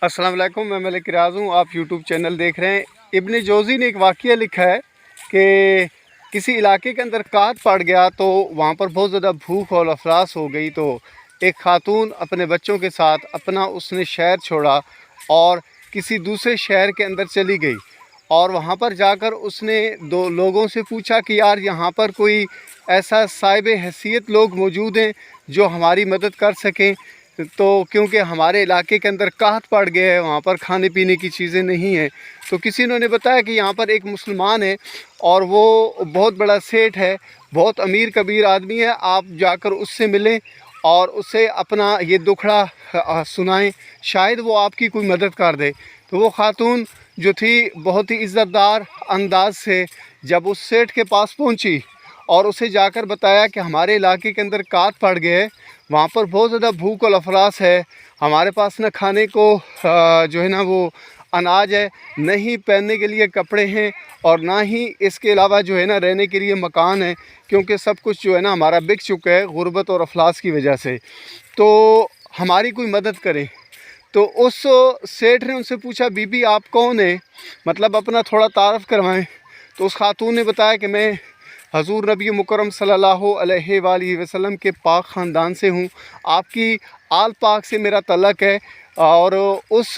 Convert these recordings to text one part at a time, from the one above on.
अस्सलाम वालेकुम, मैं मलिक रियाज़ हूँ। आप यूट्यूब चैनल देख रहे हैं। इब्न जौज़ी ने एक वाक़या लिखा है कि किसी इलाके के अंदर काट पड़ गया तो वहाँ पर बहुत ज़्यादा भूख और अफलास हो गई। तो एक खातून अपने बच्चों के साथ अपना उसने शहर छोड़ा और किसी दूसरे शहर के अंदर चली गई और वहाँ पर जाकर उसने दो लोगों से पूछा कि यार यहाँ पर कोई ऐसा साहिब हैसियत लोग मौजूद हैं जो हमारी मदद कर सकें। तो क्योंकि हमारे इलाके के अंदर काहत पड़ गया है, वहाँ पर खाने पीने की चीज़ें नहीं हैं। तो किसी ने बताया कि यहाँ पर एक मुसलमान है और वो बहुत बड़ा सेठ है, बहुत अमीर कबीर आदमी है, आप जाकर उससे मिलें और उससे अपना ये दुखड़ा सुनाएं, शायद वो आपकी कोई मदद कर दे। तो वो खातून जो थी बहुत ही इज़्ज़तदार अंदाज से जब उस सेठ के पास पहुँची और उसे जाकर बताया कि हमारे इलाके के अंदर काट पड़ गए, वहाँ पर बहुत ज़्यादा भूख और अफलास है, हमारे पास न खाने को जो है ना वो अनाज है, न ही पहनने के लिए कपड़े हैं और ना ही इसके अलावा जो है ना रहने के लिए मकान है, क्योंकि सब कुछ जो है ना हमारा बिक चुका है गुर्बत और अफलास की वजह से। तो हमारी कोई मदद करें। तो उस सेठ ने उनसे पूछा, बीबी आप कौन है, मतलब अपना थोड़ा तारफ़ करवाएं। तो उस खातून ने बताया कि मैं हजूर नबी मुकरम सल्लल्लाहु अलैहि वसल्लम के पाक ख़ानदान से हूँ, आपकी आल पाक से मेरा तल्लक़ है। और उस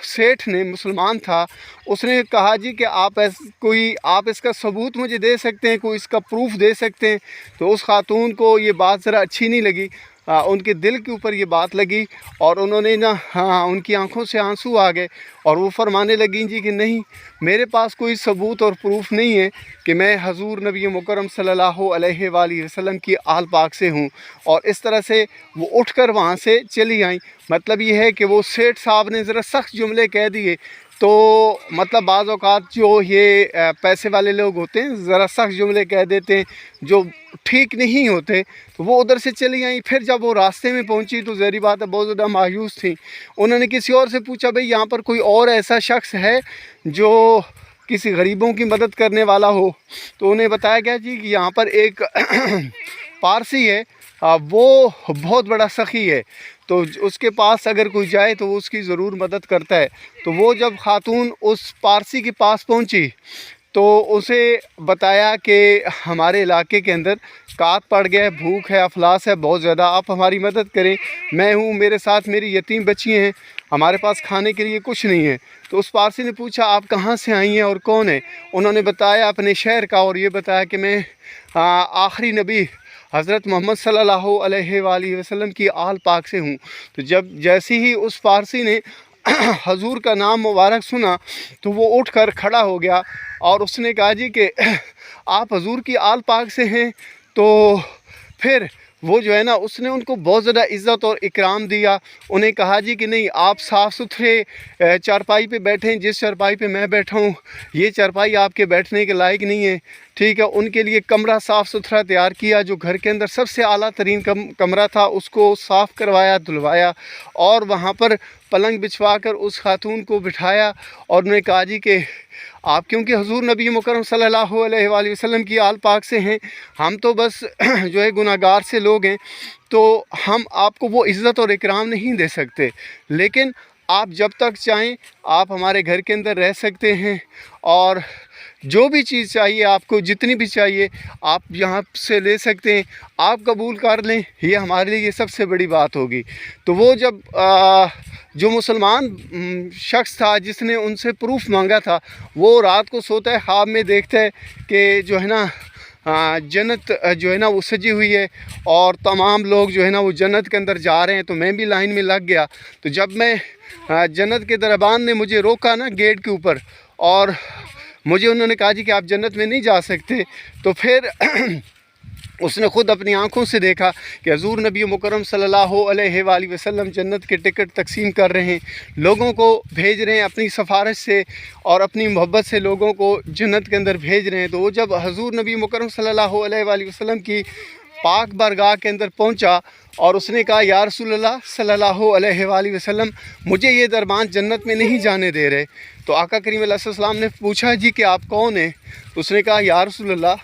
सेठ ने मुसलमान था, उसने कहा जी कि आप इसका सबूत मुझे दे सकते हैं, कोई इसका प्रूफ दे सकते हैं। तो उस खातून को ये बात ज़रा अच्छी नहीं लगी, उनके दिल के ऊपर ये बात लगी और उन्होंने ना उनकी आंखों से आंसू आ गए और वो फरमाने लगी जी कि नहीं, मेरे पास कोई सबूत और प्रूफ नहीं है कि मैं हजूर नबी मुकरम सल्लल्लाहु अलैहि वसल्लम की आल पाक से हूँ। और इस तरह से वो उठकर वहाँ से चली आई। मतलब ये है कि वो सेठ साहब ने ज़रा सख्त जुमले कह दिए। तो मतलब बाज़ औक़ात जो ये पैसे वाले लोग होते हैं ज़रा सख्त जुमले कह देते हैं जो ठीक नहीं होते। तो वो उधर से चली आई। फिर जब वो रास्ते में पहुंची तो ज़ाहिर बात है बहुत ज़्यादा मायूस थी। उन्होंने किसी और से पूछा, भाई यहाँ पर कोई और ऐसा शख्स है जो किसी गरीबों की मदद करने वाला हो। तो उन्हें बताया गया जी कि यहाँ पर एक पारसी है, वो बहुत बड़ा सखी है, तो उसके पास अगर कोई जाए तो वो उसकी ज़रूर मदद करता है। तो वो जब खातून उस पारसी के पास पहुंची तो उसे बताया कि हमारे इलाके के अंदर काट पड़ गया है, भूख है, अफलास है बहुत ज़्यादा, आप हमारी मदद करें। मैं हूँ, मेरे साथ मेरी यतीम बच्ची हैं, हमारे पास खाने के लिए कुछ नहीं है। तो उस पारसी ने पूछा, आप कहाँ से आई हैं और कौन है। उन्होंने बताया अपने शहर का और ये बताया कि मैं आखिरी नबी हज़रत मोहम्मद सल्लल्लाहु अलैहि वसल्लम की आल पाक से हूँ। तो जैसे ही उस फारसी ने हजूर का नाम मुबारक सुना तो वो उठकर खड़ा हो गया और उसने कहा जी कि आप हजूर की आल पाक से हैं। तो फिर वो जो है ना उसने उनको बहुत ज़्यादा इज़्ज़त और इकराम दिया। उन्हें कहा जी कि नहीं, आप साफ़ सुथरे चारपाई पे बैठें, जिस चारपाई पे मैं बैठा हूँ ये चारपाई आपके बैठने के लायक नहीं है, ठीक है। उनके लिए कमरा साफ़ सुथरा तैयार किया, जो घर के अंदर सबसे आला तरीन कमरा था उसको साफ़ करवाया, धुलवाया और वहाँ पर पलंग बिछवा कर उस खातून को बिठाया और उन्होंने कहा जी कि आप क्योंकि हुजूर नबी मुकरम सल्लल्लाहु अलैहि वसल्लम की आल पाक से हैं, हम तो बस जो है गुनाहगार से लोग हैं, तो हम आपको वो इज़्ज़त और इकराम नहीं दे सकते, लेकिन आप जब तक चाहें आप हमारे घर के अंदर रह सकते हैं और जो भी चीज़ चाहिए आपको, जितनी भी चाहिए आप यहाँ से ले सकते हैं, आप कबूल कर लें, ये हमारे लिए सबसे बड़ी बात होगी। तो वो जब जो मुसलमान शख्स था जिसने उनसे प्रूफ मांगा था, वो रात को सोता है, ख्वाब में देखता है कि जो है ना जन्नत जो है ना वो सजी हुई है और तमाम लोग जो है ना वो जन्नत के अंदर जा रहे हैं। तो मैं भी लाइन में लग गया। तो जब मैं जन्नत के दरबान ने मुझे रोका ना गेट के ऊपर और मुझे उन्होंने कहा जी कि आप जन्नत में नहीं जा सकते, तो फिर उसने ख़ुद अपनी आंखों से देखा कि हजूर नबी मुकरम सल्लल्लाहु अलैहि वसल्लम जन्नत के टिकट तकसीम कर रहे हैं, लोगों को भेज रहे हैं अपनी सिफारिश से और अपनी मोहब्बत से लोगों को जन्नत के अंदर भेज रहे हैं। तो वो जब हजूर नबी मुकरम सल्लल्लाहु अलैहि वसल्लम की पाक बारगाह के अंदर पहुंचा और उसने कहा, या रसूलल्लाह सल्लल्लाहु अलैहि वसल्लम, मुझे ये दरबान जन्नत में नहीं जाने दे रहे। तो आका करीम अलैहिस्सलाम ने पूछा जी कि आप कौन हैं। तो उसने कहा, या रसूलल्लाह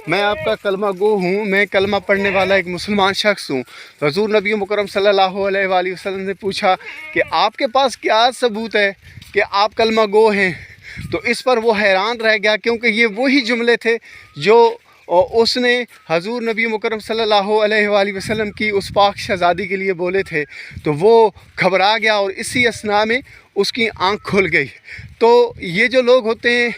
میں آپ کا کلمہ گو ہوں، میں کلمہ پڑھنے والا ایک مسلمان شخص ہوں۔ تو حضور نبی مکرم صلی اللہ علیہ وآلہ وسلم نے پوچھا کہ آپ کے پاس کیا ثبوت ہے کہ آپ کلمہ گو ہیں؟ تو اس پر وہ حیران رہ گیا، کیونکہ یہ وہی جملے تھے جو اس نے حضور نبی مکرم صلی اللہ علیہ وآلہ وسلم کی اس پاک شہزادی کے لیے بولے تھے۔ تو وہ گھبرا گیا اور اسی اثناء میں اس کی آنکھ کھل گئی۔ تو یہ جو لوگ ہوتے ہیں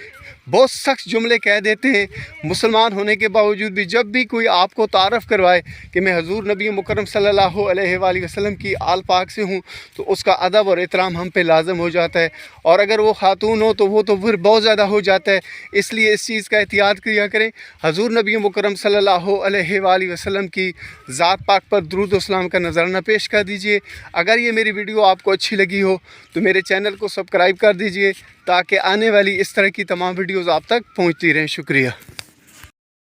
بہت سخت جملے کہہ دیتے ہیں، مسلمان ہونے کے باوجود بھی جب بھی کوئی آپ کو تعارف کروائے کہ میں حضور نبی مکرم صلی اللہ علیہ وآلہ وسلم کی آل پاک سے ہوں، تو اس کا ادب اور احترام ہم پہ لازم ہو جاتا ہے، اور اگر وہ خاتون ہو تو وہ تو پھر بہت زیادہ ہو جاتا ہے۔ اس لیے اس چیز کا احتیاط کیا کریں، حضور نبی مکرم صلی اللہ علیہ وآلہ وسلم کی ذات پاک پر درود و اسلام کا نذرانہ پیش کر دیجئے۔ اگر یہ میری ویڈیو آپ کو اچھی لگی ہو تو میرے چینل کو سبسکرائب کر دیجئے، تاکہ آنے والی اس طرح کی تمام ویڈیوز آپ تک پہنچتی رہیں۔ شکریہ۔